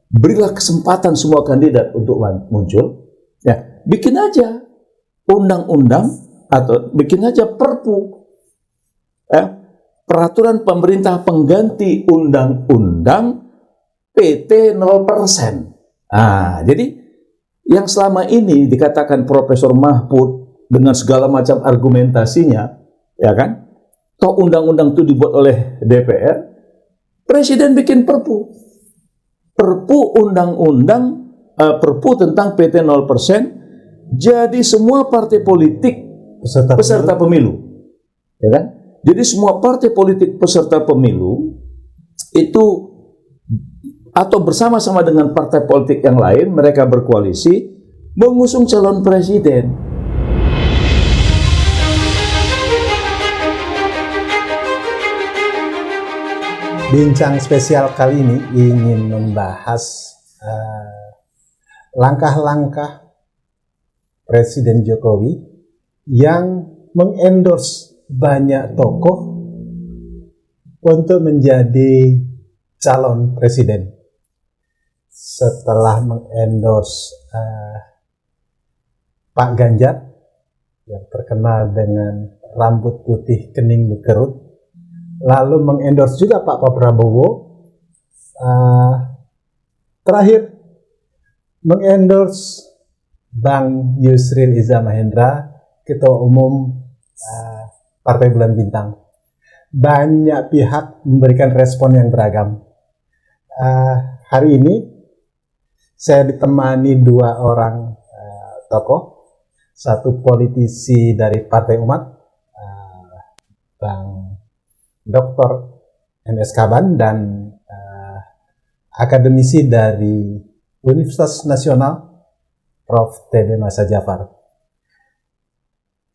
berilah kesempatan semua kandidat untuk muncul. Ya, bikin aja undang-undang atau bikin aja perpu. Ya, peraturan pemerintah pengganti undang-undang PT 0%. Jadi yang selama ini dikatakan Profesor Mahfud dengan segala macam argumentasinya, ya kan? Toh undang-undang itu dibuat oleh DPR, Presiden bikin perpu undang-undang, perpu tentang PT 0%, jadi semua partai politik peserta pemilu, ya kan? Jadi semua partai politik peserta pemilu itu atau bersama-sama dengan partai politik yang lain, mereka berkoalisi mengusung calon presiden. Bincang spesial kali ini ingin membahas langkah-langkah Presiden Jokowi yang mengendorse banyak tokoh untuk menjadi calon presiden. Setelah mengendorse Pak Ganjar yang terkenal dengan rambut putih kening berkerut, lalu mengendorse juga Pak Prabowo, terakhir mengendorse Bang Yusril Iza Mahendra, Ketua Umum Partai Bulan Bintang. Banyak pihak memberikan respon yang beragam. Hari ini saya ditemani dua orang tokoh, satu politisi dari Partai Umat, Bang Dr. M.S. Kaban, dan akademisi dari Universitas Nasional, Prof. T.B. Masa Jafar.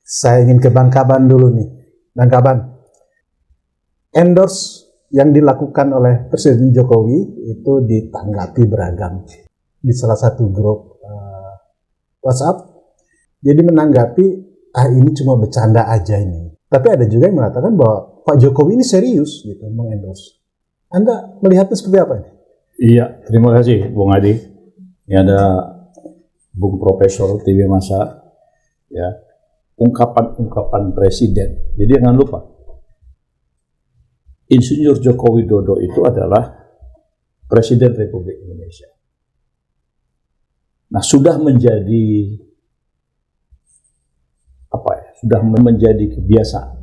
Saya ingin ke Bang Kaban dulu nih. Bang Kaban, endorse yang dilakukan oleh Presiden Jokowi itu ditanggapi beragam. Di salah satu grup WhatsApp, jadi menanggapi, ini cuma bercanda aja ini. Tapi ada juga yang mengatakan bahwa Pak Jokowi ini serius gitu mengendorse. Anda melihatnya seperti apa ini? Iya, terima kasih Bung Adi. Ini ada Bung Profesor T.B. Masa, ya, ungkapan-ungkapan presiden. Jadi jangan lupa, Insinyur Joko Widodo itu adalah Presiden Republik Indonesia. Nah, sudah menjadi sudah menjadi kebiasaan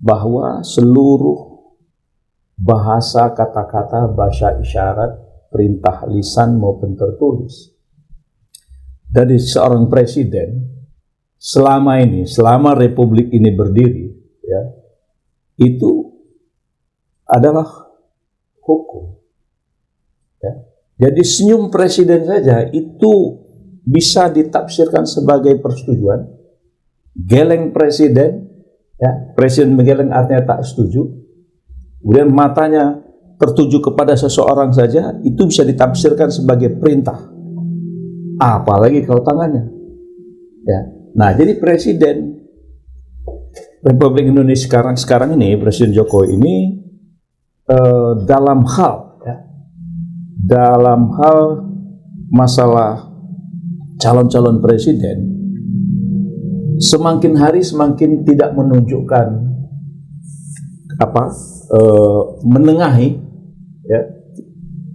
bahwa seluruh bahasa, kata-kata, bahasa isyarat, perintah lisan maupun tertulis dari seorang presiden selama Republik ini berdiri, ya, itu adalah hukum. Ya. Jadi senyum presiden saja itu bisa ditafsirkan sebagai persetujuan. Geleng presiden, ya, presiden menggeleng artinya tak setuju. Kemudian matanya tertuju kepada seseorang saja, itu bisa ditafsirkan sebagai perintah. Apalagi kalau tangannya. Ya. Nah, jadi Presiden Republik Indonesia sekarang ini, Presiden Jokowi ini dalam hal masalah calon-calon presiden, semakin hari semakin tidak menunjukkan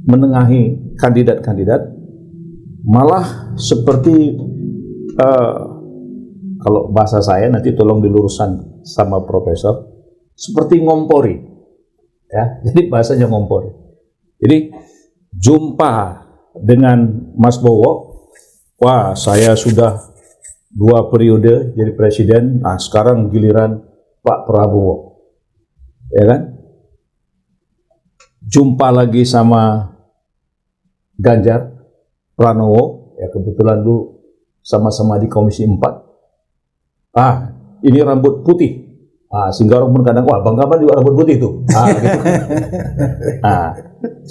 menengahi kandidat-kandidat, malah seperti kalau bahasa saya nanti tolong diluruskan sama Profesor, seperti ngompori, ya. Jadi bahasanya ngompori. Jadi jumpa dengan Mas Bowo, wah saya sudah 2 periode jadi presiden, nah sekarang giliran Pak Prabowo, ya kan? Jumpa lagi sama Ganjar Pranowo, ya kebetulan dulu sama-sama di Komisi 4. Ini rambut putih. Sehingga orang pun kadang, wah Bang Kaban juga rambut putih tuh. Gitu.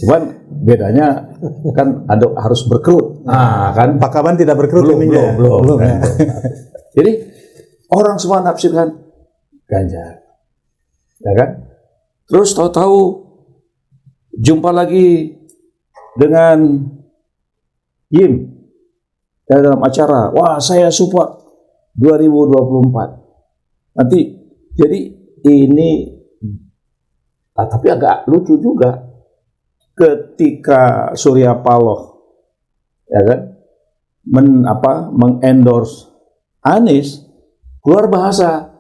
Cuman bedanya kan harus berkerut. Kan Pak Kaban tidak berkerut. Belum. Jadi orang semua nafsirkan Ganjar, ya kan? Terus tahu-tahu jumpa lagi dengan Yim dalam acara, wah saya support 2024. Nanti, jadi ini, tapi agak lucu juga ketika Surya Paloh, ya kan, mengendorse Anies, keluar bahasa,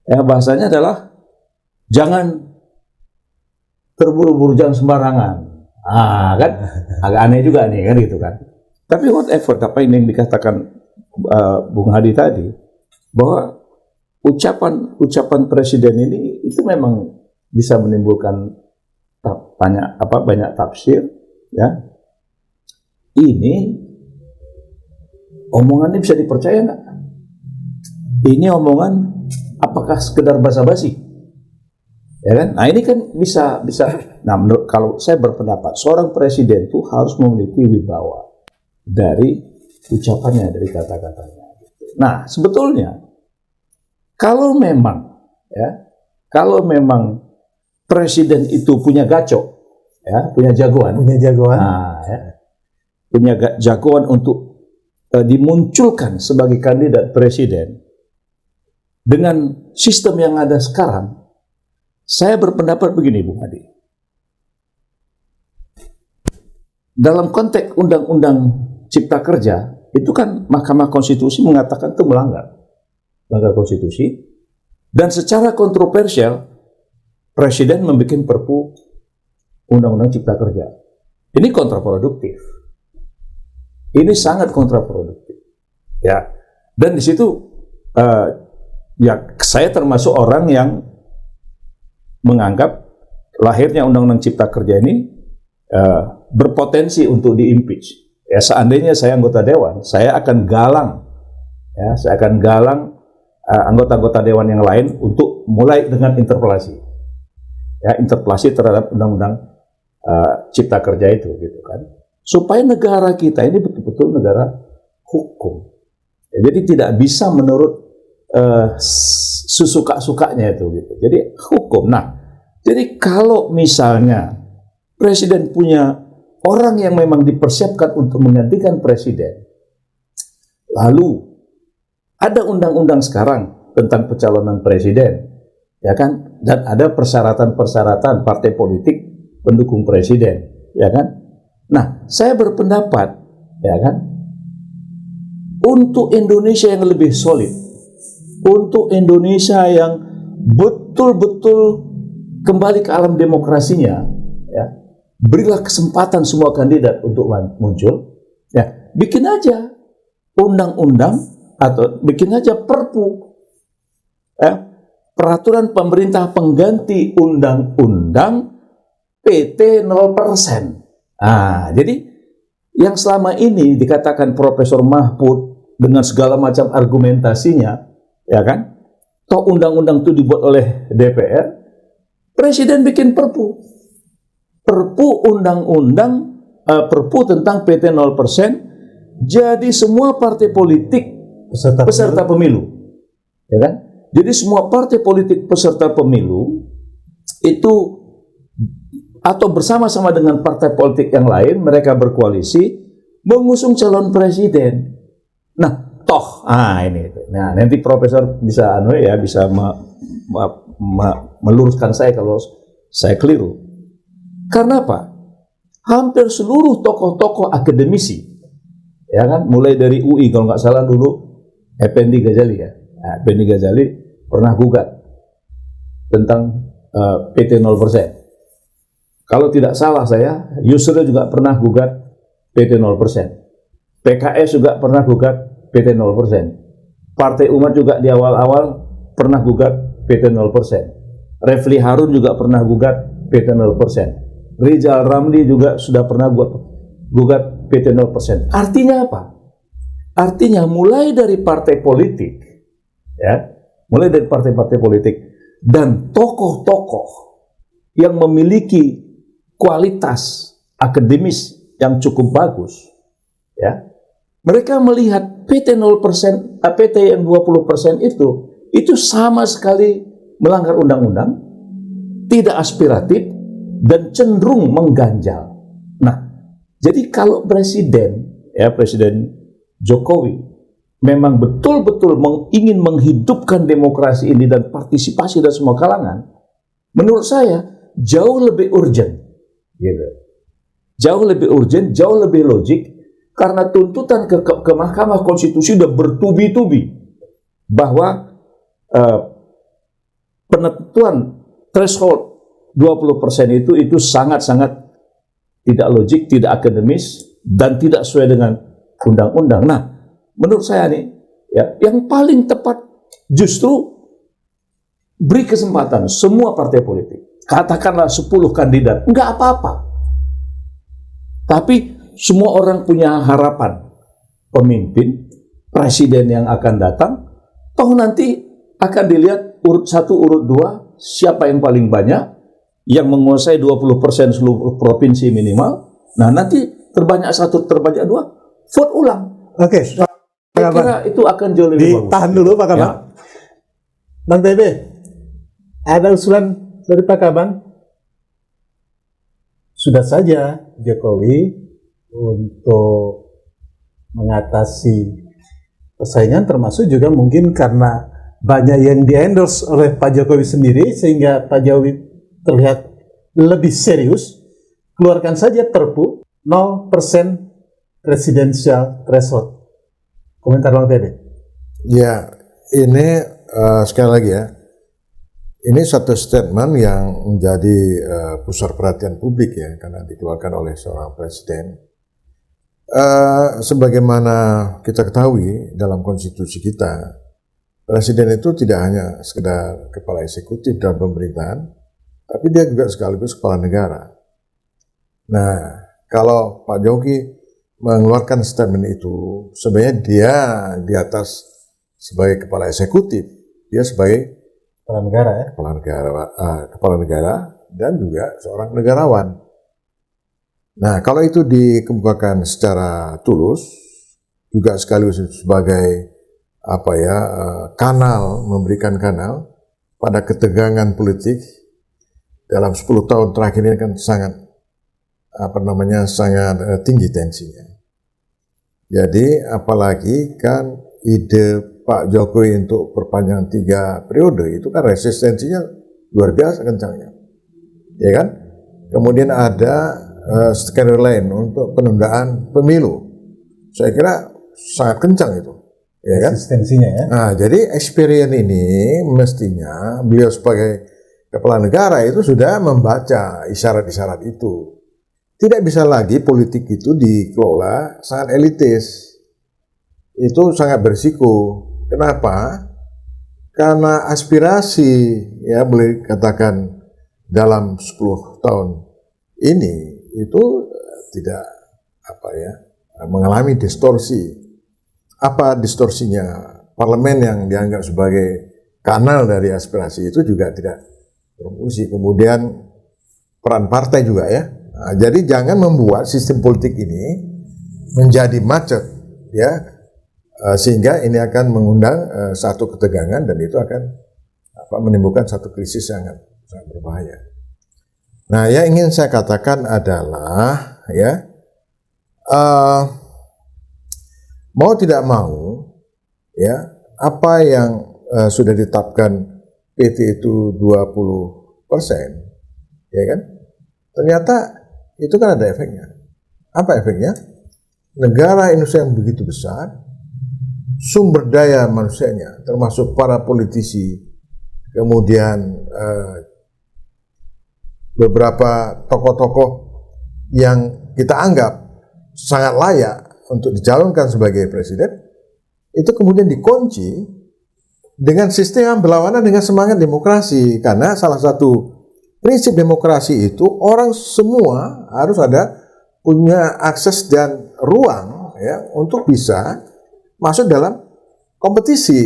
ya bahasanya adalah jangan terburu-buru, jangan sembarangan. Kan agak aneh juga nih kan gitu kan. Tapi whatever, apa yang dikatakan Bung Hadi tadi, bahwa ucapan presiden ini itu memang bisa menimbulkan banyak tafsir, ya. Ini omongannya bisa dipercaya nggak? Ini omongan apakah sekedar basa-basi? Ya kan? Nah ini kan bisa. Nah kalau saya berpendapat seorang presiden itu harus memiliki wibawa dari ucapannya, dari kata-katanya. Nah sebetulnya kalau memang presiden itu punya gacok, ya, punya jagoan, Punya jagoan. nah, ya, punya jagoan untuk dimunculkan sebagai kandidat presiden dengan sistem yang ada sekarang, saya berpendapat begini, Bung Hadi. Dalam konteks Undang-Undang Cipta Kerja, itu kan Mahkamah Konstitusi mengatakan itu melanggar konstitusi, dan secara kontroversial Presiden membuat Perpu Undang-Undang Cipta Kerja. Ini kontraproduktif. Ini sangat kontraproduktif. Ya, dan di situ ya saya termasuk orang yang menganggap lahirnya Undang-Undang Cipta Kerja ini berpotensi untuk diimpeach. Ya, seandainya saya anggota dewan, saya akan galang anggota-anggota dewan yang lain untuk mulai dengan interpelasi. Ya, interpelasi terhadap Undang-Undang Cipta Kerja itu, gitu kan. Supaya negara kita ini betul-betul negara hukum. Ya, jadi tidak bisa menurut sesuka-sukanya itu, gitu. Jadi hukum. Nah, jadi kalau misalnya presiden punya orang yang memang dipersiapkan untuk menggantikan presiden, lalu ada undang-undang sekarang tentang pencalonan presiden, ya kan, dan ada persyaratan-persyaratan partai politik pendukung presiden, ya kan. Nah, saya berpendapat, ya kan, untuk Indonesia yang lebih solid, untuk Indonesia yang betul-betul kembali ke alam demokrasinya, ya, berilah kesempatan semua kandidat untuk muncul, ya, bikin aja undang-undang atau bikin aja perpu, ya, peraturan pemerintah pengganti undang-undang PT 0%. Nah, jadi yang selama ini dikatakan Profesor Mahfud dengan segala macam argumentasinya, ya kan, toh undang-undang itu dibuat oleh DPR, Presiden bikin perpu undang-undang, perpu tentang PT 0%, jadi semua partai politik peserta pemilu, ya kan? Jadi semua partai politik peserta pemilu itu atau bersama-sama dengan partai politik yang lain, mereka berkoalisi mengusung calon presiden. Nah, toh, ini. Nah, nanti Profesor bisa bisa meluruskan saya kalau saya keliru. Karena apa? Hampir seluruh tokoh-tokoh akademisi, ya kan, mulai dari UI kalau nggak salah dulu Effendi Ghazali, ya. Nah, Effendi Ghazali pernah gugat tentang PT 0%. Kalau tidak salah saya, Yusril juga pernah gugat PT 0%. PKS juga pernah gugat PT 0%. Partai Umat juga di awal-awal pernah gugat PT 0%. Refli Harun juga pernah gugat PT 0%. Rizal Ramli juga sudah pernah gugat PT 0%. Artinya apa? Artinya mulai dari partai politik, ya, mulai dari partai-partai politik dan tokoh-tokoh yang memiliki kualitas akademis yang cukup bagus, ya, mereka melihat PT 0%, PT yang 20% itu sama sekali melanggar undang-undang, tidak aspiratif dan cenderung mengganjal. Nah, Jadi kalau Presiden Jokowi memang betul-betul ingin menghidupkan demokrasi ini dan partisipasi dari semua kalangan, menurut saya jauh lebih urgent, gitu. Jauh lebih urgent, jauh lebih logik, karena tuntutan ke Mahkamah Konstitusi sudah bertubi-tubi bahwa penentuan threshold 20% itu sangat-sangat tidak logik, tidak akademis, dan tidak sesuai dengan undang-undang. Nah, menurut saya nih, ya, yang paling tepat justru beri kesempatan semua partai politik. Katakanlah 10 kandidat, nggak apa-apa. Tapi semua orang punya harapan. Pemimpin, presiden yang akan datang, toh nanti akan dilihat urut 1, urut 2, siapa yang paling banyak, yang menguasai 20% seluruh provinsi minimal. Nah, nanti terbanyak 1, terbanyak 2, vote ulang. Oke. Saya kira itu akan jauh lebih bagus. Ditahan dulu Pak Kaban. Ya. Bang TB, ada usulan dari Pak Kaban? Sudah saja Jokowi untuk mengatasi persaingan, termasuk juga mungkin karena banyak yang di-endorse oleh Pak Jokowi sendiri, sehingga Pak Jokowi terlihat lebih serius, keluarkan saja Perpu 0% presidensial threshold. Komentar Bang TB. Ya, ini sekali lagi ya, ini satu statement yang menjadi pusat perhatian publik ya, karena dikeluarkan oleh seorang presiden. Sebagaimana kita ketahui dalam konstitusi kita, presiden itu tidak hanya sekedar kepala eksekutif dalam pemerintahan, tapi dia juga sekaligus kepala negara. Nah, kalau Pak Jokowi mengeluarkan statement itu, sebenarnya dia di atas sebagai kepala eksekutif, dia sebagai Kepala negara ya. Kepala negara dan juga seorang negarawan. Nah, kalau itu dikemukakan secara tulus, juga sekaligus sebagai kanal, memberikan kanal pada ketegangan politik dalam 10 tahun terakhir ini kan sangat tinggi tensinya. Jadi apalagi kan ide Pak Jokowi untuk perpanjangan 3 periode itu kan resistensinya luar biasa kencangnya, ya kan? Kemudian ada skenario lain untuk penundaan pemilu, saya kira sangat kencang itu, ya kan? Resistensinya ya. Nah, jadi experience ini mestinya beliau sebagai kepala negara itu sudah membaca isyarat-isyarat itu. Tidak bisa lagi politik itu dikelola sangat elitis. Itu sangat berisiko. Kenapa? Karena aspirasi, ya boleh katakan dalam 10 tahun ini itu tidak mengalami distorsi. Apa distorsinya? Parlemen yang dianggap sebagai kanal dari aspirasi itu juga tidak berfungsi. Kemudian peran partai juga ya. Nah, jadi jangan membuat sistem politik ini menjadi macet, ya, sehingga ini akan mengundang satu ketegangan dan itu akan menimbulkan satu krisis yang sangat berbahaya. Nah, yang ingin saya katakan adalah ya, mau tidak mau, ya, apa yang sudah ditetapkan PT itu 20%, ya kan? Ternyata itu kan ada efeknya. Apa efeknya? Negara Indonesia yang begitu besar, sumber daya manusianya, termasuk para politisi, kemudian beberapa tokoh-tokoh yang kita anggap sangat layak untuk dicalonkan sebagai presiden, itu kemudian dikunci dengan sistem yang berlawanan dengan semangat demokrasi. Karena salah satu prinsip demokrasi itu orang semua harus punya akses dan ruang ya untuk bisa masuk dalam kompetisi.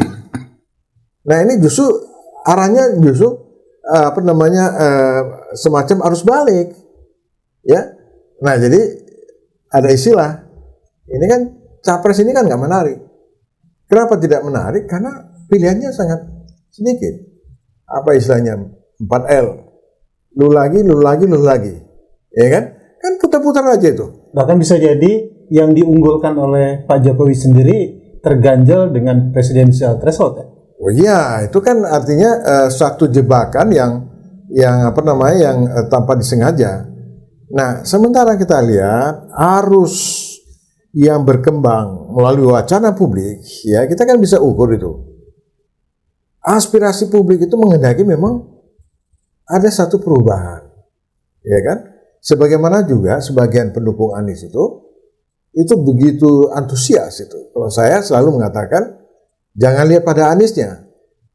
Nah, ini justru arahnya semacam arus balik. Ya. Nah, jadi ada istilah. Ini kan capres ini kan nggak menarik. Kenapa tidak menarik? Karena pilihannya sangat sedikit. Apa istilahnya? 4L. Lu lagi, ya kan? Kan putar-putar aja itu. Bahkan bisa jadi yang diunggulkan oleh Pak Jokowi sendiri terganjal dengan presidensial threshold ya? Oh iya, itu kan artinya suatu jebakan yang apa namanya yang tanpa disengaja. Nah, sementara kita lihat arus yang berkembang melalui wacana publik, ya kita kan bisa ukur itu. Aspirasi publik itu menghendaki memang ada satu perubahan, ya kan? Sebagaimana juga sebagian pendukung Anies itu begitu antusias itu. Kalau saya selalu mengatakan jangan lihat pada Aniesnya,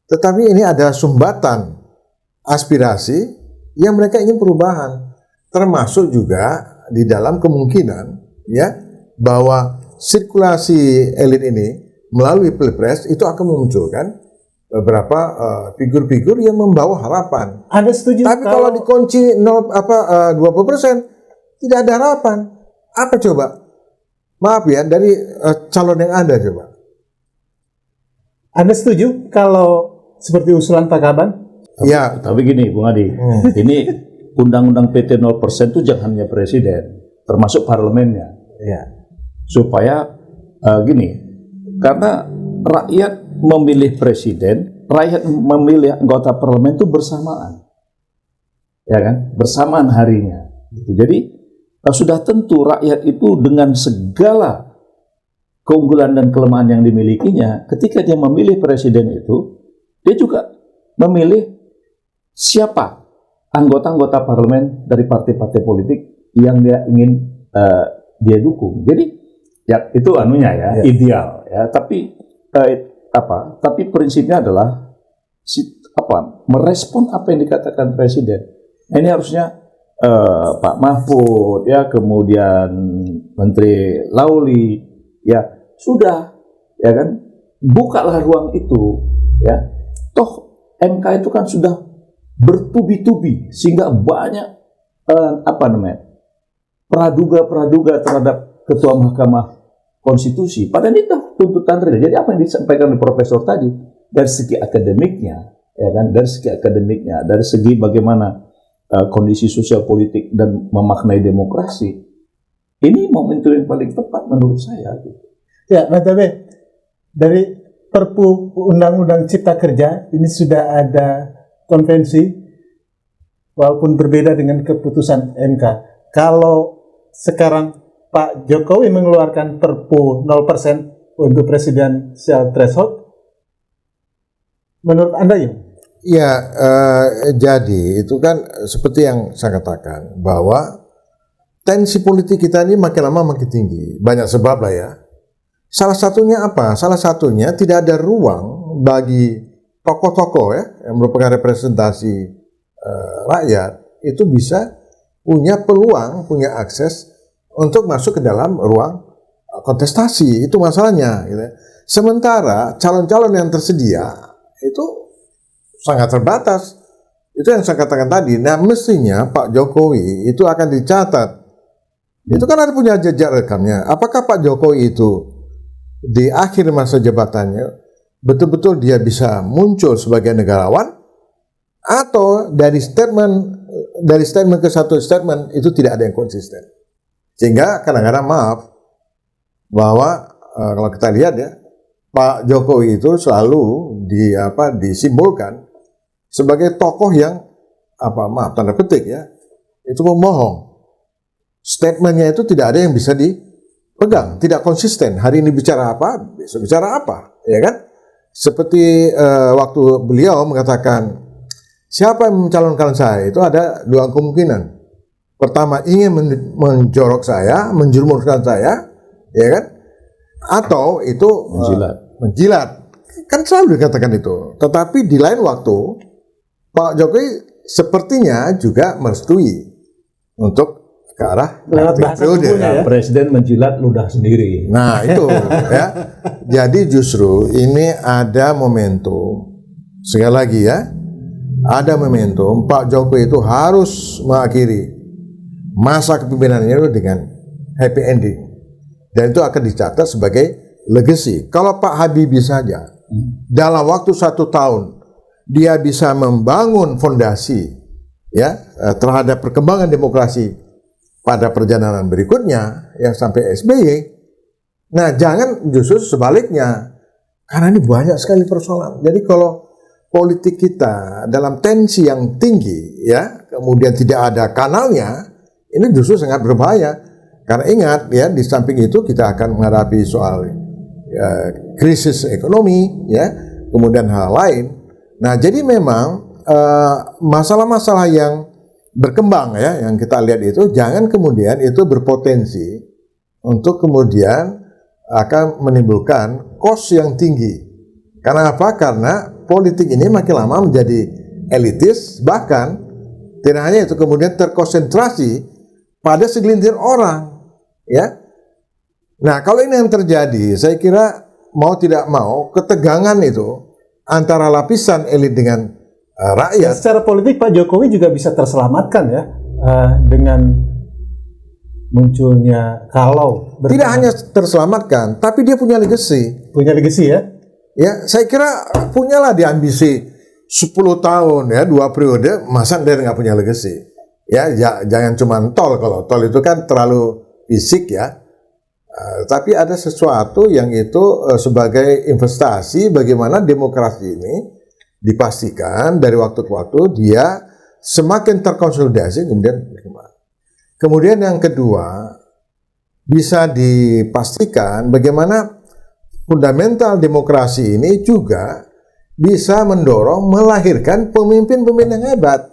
tetapi ini adalah sumbatan aspirasi yang mereka ingin perubahan, termasuk juga di dalam kemungkinan ya bahwa sirkulasi elit ini melalui pilpres itu akan memunculkan beberapa figur-figur yang membawa harapan. Anda setuju? Tapi kalau dikunci 20% tidak ada harapan. Apa coba? Maaf ya, dari calon yang ada coba. Anda setuju kalau seperti usulan Pak Kaban? Ya. Tapi gini, Bung Adi, ini undang-undang PT 0% itu jangan hanya presiden, termasuk parlemennya. Ya. Supaya gini, karena rakyat memilih presiden, rakyat memilih anggota parlemen itu bersamaan, ya kan? Bersamaan harinya. Jadi sudah tentu rakyat itu dengan segala keunggulan dan kelemahan yang dimilikinya, ketika dia memilih presiden itu, dia juga memilih siapa anggota-anggota parlemen dari partai-partai politik yang dia ingin dia dukung. Jadi ya itu anunya ya, ideal ya. Tapi tapi prinsipnya adalah merespon apa yang dikatakan presiden. Ini harusnya Pak Mahfud ya, kemudian Menteri Lauli ya sudah ya kan, bukalah ruang itu ya. Toh MK itu kan sudah bertubi-tubi sehingga banyak praduga terhadap Ketua Mahkamah Konstitusi. Padahal itu tuntutan real. Jadi apa yang disampaikan oleh Profesor tadi dari segi akademiknya, ya kan, dari segi bagaimana kondisi sosial politik dan memaknai demokrasi, ini momentum yang paling tepat menurut saya. Ya, Mas Tabe, dari Perpu Undang-Undang Cipta Kerja ini sudah ada konvensi, walaupun berbeda dengan keputusan MK. Kalau sekarang Pak Jokowi mengeluarkan Perpu 0% untuk presidensial threshold, menurut Anda ya? Ya, jadi itu kan seperti yang saya katakan bahwa tensi politik kita ini makin lama makin tinggi. Banyak sebab lah ya. Salah satunya apa? Salah satunya tidak ada ruang bagi tokoh-tokoh ya yang merupakan representasi rakyat itu bisa punya peluang, punya akses untuk masuk ke dalam ruang kontestasi. Itu masalahnya gitu. Sementara calon-calon yang tersedia itu sangat terbatas. Itu yang saya katakan tadi. Nah, mestinya Pak Jokowi itu akan dicatat. Itu kan ada punya jejak rekamnya. Apakah Pak Jokowi itu di akhir masa jabatannya betul-betul dia bisa muncul sebagai negarawan, atau dari statement ke satu statement itu tidak ada yang konsisten. Sehingga kadang-kadang maaf bahwa kalau kita lihat ya, Pak Jokowi itu selalu disimbolkan sebagai tokoh yang maaf tanda petik ya, itu pembohong. Statementnya itu tidak ada yang bisa dipegang, tidak konsisten. Hari ini bicara apa, besok bicara apa, ya kan? Seperti waktu beliau mengatakan siapa yang mencalonkan saya, itu ada dua kemungkinan. Pertama, ingin menjorok saya, menjerumuskan saya, ya kan? Atau itu menjilat. Kan selalu dikatakan itu. Tetapi di lain waktu, Pak Jokowi sepertinya juga merestui untuk ke arah lewat bahasa tubuhnya ya. Presiden menjilat ludah sendiri. Nah itu ya. Jadi justru ini ada momentum. Sekali lagi ya, ada momentum Pak Jokowi itu harus mengakhiri masa kepemimpinannya itu dengan happy ending. Dan itu akan dicatat sebagai legacy. Kalau Pak Habibie saja dalam waktu 1 tahun dia bisa membangun fondasi ya terhadap perkembangan demokrasi pada perjalanan berikutnya yang sampai SBY. Nah, jangan justru sebaliknya, karena ini banyak sekali persoalan. Jadi kalau politik kita dalam tensi yang tinggi, ya, kemudian tidak ada kanalnya, ini justru sangat berbahaya. Karena ingat, ya, di samping itu kita akan menghadapi soal krisis ekonomi, ya, kemudian hal lain. Nah, jadi memang masalah-masalah yang berkembang, ya, yang kita lihat itu jangan kemudian itu berpotensi untuk kemudian akan menimbulkan cost yang tinggi. Karena apa? Karena politik ini makin lama menjadi elitis, bahkan tidak hanya itu, kemudian terkonsentrasi pada segelintir orang, ya. Nah, kalau ini yang terjadi, saya kira mau tidak mau ketegangan itu antara lapisan elit dengan rakyat. Secara politik Pak Jokowi juga bisa terselamatkan ya dengan munculnya kalau Tidak hanya terselamatkan, tapi dia punya legacy. punya legacy ya. Ya, saya kira punyalah dia ambisi 10 tahun, ya, 2 periode, masa dia nggak punya legacy. Ya, jangan cuma tol, kalau tol itu kan terlalu fisik, ya. Tapi ada sesuatu yang itu sebagai investasi bagaimana demokrasi ini dipastikan dari waktu ke waktu dia semakin terkonsolidasi kemudian berkembang. Kemudian yang kedua, bisa dipastikan bagaimana fundamental demokrasi ini juga bisa mendorong melahirkan pemimpin-pemimpin yang hebat.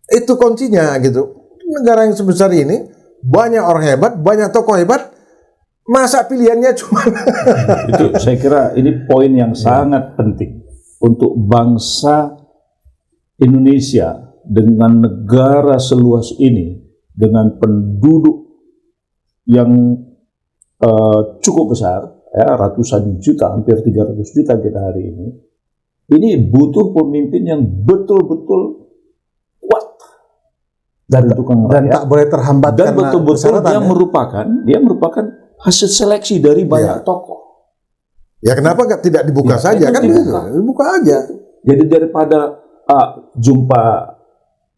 Itu kuncinya gitu. Negara yang sebesar ini banyak orang hebat, banyak tokoh hebat, masa pilihannya cuma Itu saya kira ini poin yang sangat penting untuk bangsa Indonesia dengan negara seluas ini, dengan penduduk yang cukup besar, ya, ratusan juta, hampir 300 juta kita hari ini butuh pemimpin yang betul-betul kuat Dan tukang dan rakyat. tak boleh terhambat Dan karena betul-betul persyaratan, dia merupakan hasil seleksi dari banyak tokoh. ya kenapa tidak dibuka Ya, saja itu kan dibuka. gitu. Dibuka aja. Jadi daripada jumpa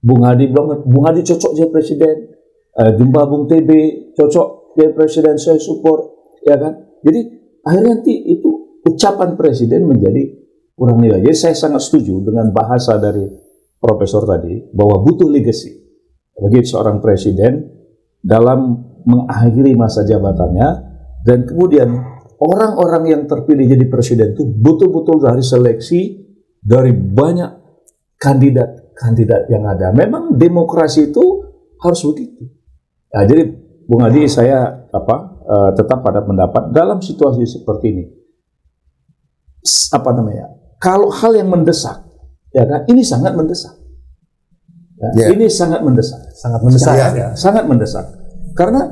Bung Hadi bilang Bung Hadi cocok jadi presiden, jumpa Bung TB cocok jadi presiden, saya support, ya kan. Jadi akhirnya nanti itu ucapan presiden menjadi kurang nilai. Jadi saya sangat setuju dengan bahasa dari profesor tadi bahwa butuh legacy bagi seorang presiden dalam mengakhiri masa jabatannya, dan kemudian orang-orang yang terpilih jadi presiden itu betul-betul dari seleksi dari banyak kandidat yang ada. Memang demokrasi itu harus begitu. Nah, jadi Bung Adi, saya tetap pada pendapat dalam situasi seperti ini, kalau hal yang mendesak, ya kan, ini sangat mendesak. Ya, Ini sangat mendesak. sangat mendesak. Sangat mendesak. Karena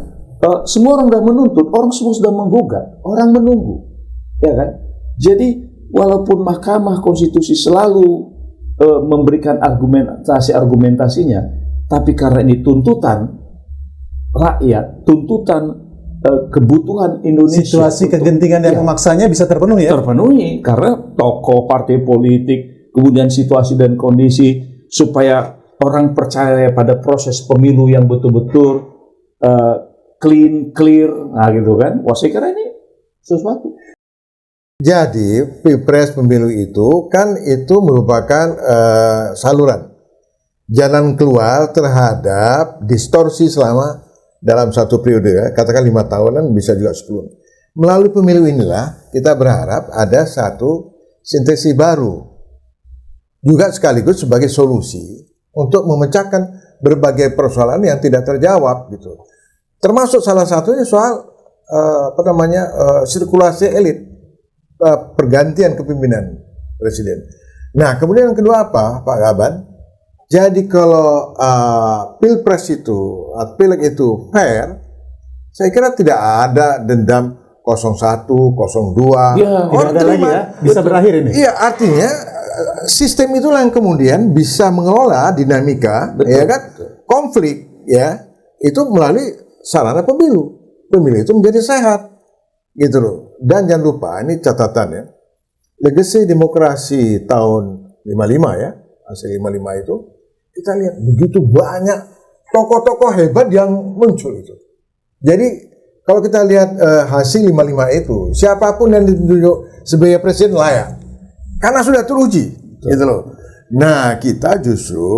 semua orang sudah menuntut, orang semua sudah menggugat, orang menunggu, ya kan? Jadi walaupun Mahkamah Konstitusi selalu memberikan argumentasinya, tapi karena ini tuntutan rakyat, tuntutan kebutuhan Indonesia, Situasi kegentingan yang memaksanya bisa terpenuhi ya. terpenuhi karena tokoh partai politik, kemudian situasi dan kondisi supaya orang percaya pada proses pemilu yang betul-betul clear, nah gitu kan. Wah, saya kira ini sesuatu. Jadi pilpres pemilu itu kan itu merupakan saluran jalan keluar terhadap distorsi selama dalam satu periode, ya, katakan 5 tahunan, bisa juga 10. Melalui pemilu inilah kita berharap ada satu sintesis baru, juga sekaligus sebagai solusi untuk memecahkan berbagai persoalan yang tidak terjawab gitu. Termasuk salah satunya soal sirkulasi elit, pergantian kepemimpinan presiden. Nah, kemudian yang kedua apa, Pak Gaban? Jadi kalau pilpres itu, pileg itu fair, saya kira tidak ada dendam 01, 02. Ya, tidak ada lagi ya. Bisa berakhir ini. Iya, artinya sistem itulah yang kemudian bisa mengelola dinamika, ya kan, konflik, ya, itu melalui sarana pemilu. Pemilu itu menjadi sehat, gitu loh. Dan jangan lupa, ini catatannya, legasi demokrasi tahun 55 ya, hasil 55 itu, kita lihat begitu banyak tokoh-tokoh hebat yang muncul itu. Jadi kalau kita lihat hasil 55 itu, siapapun yang ditunjuk sebagai presiden layak, karena sudah teruji, gitu loh. Nah, kita justru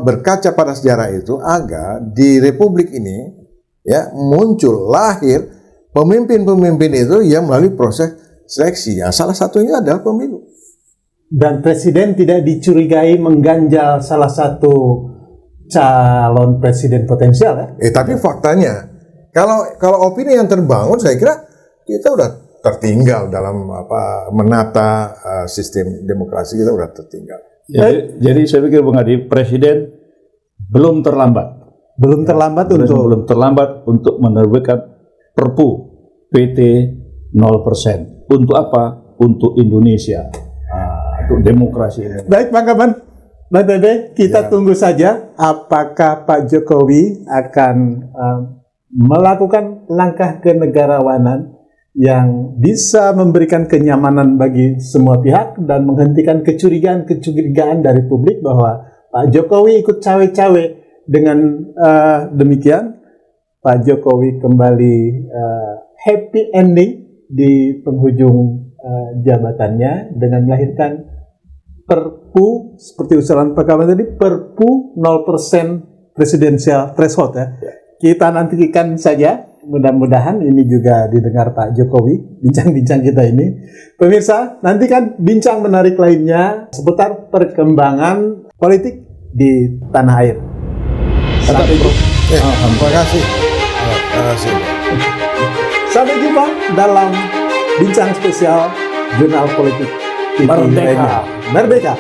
berkaca pada sejarah itu agar di Republik ini ya muncul lahir pemimpin-pemimpin itu yang melalui proses seleksi. Ya, salah satunya adalah pemilu. Dan presiden tidak dicurigai mengganjal salah satu calon presiden potensial ya. Tapi faktanya kalau opini yang terbangun, saya kira kita udah tertinggal dalam menata sistem demokrasi, kita udah tertinggal. Jadi saya pikir Bung Adi, presiden belum terlambat. Belum terlambat untuk menerbitkan Perpu PT 0%. Untuk apa? Untuk Indonesia. Untuk demokrasi ini. Baik, Bang Kaban, Bang Bebe, kita tunggu saja apakah Pak Jokowi akan melakukan langkah kenegarawanan yang bisa memberikan kenyamanan bagi semua pihak dan menghentikan kecurigaan dari publik bahwa Pak Jokowi ikut cawe-cawe. Dengan demikian, Pak Jokowi kembali happy ending di penghujung jabatannya dengan melahirkan Perpu seperti usulan Pak Kaban tadi, Perpu 0% presidensial threshold ya. Kita nantikan saja, mudah-mudahan ini juga didengar Pak Jokowi, bincang-bincang kita ini. Pemirsa, nantikan bincang menarik lainnya seputar perkembangan politik di tanah air. Sampai jumpa. Terima kasih. Sampai jumpa dalam bincang spesial Jurnal Politik TV. Merdeka. Merdeka.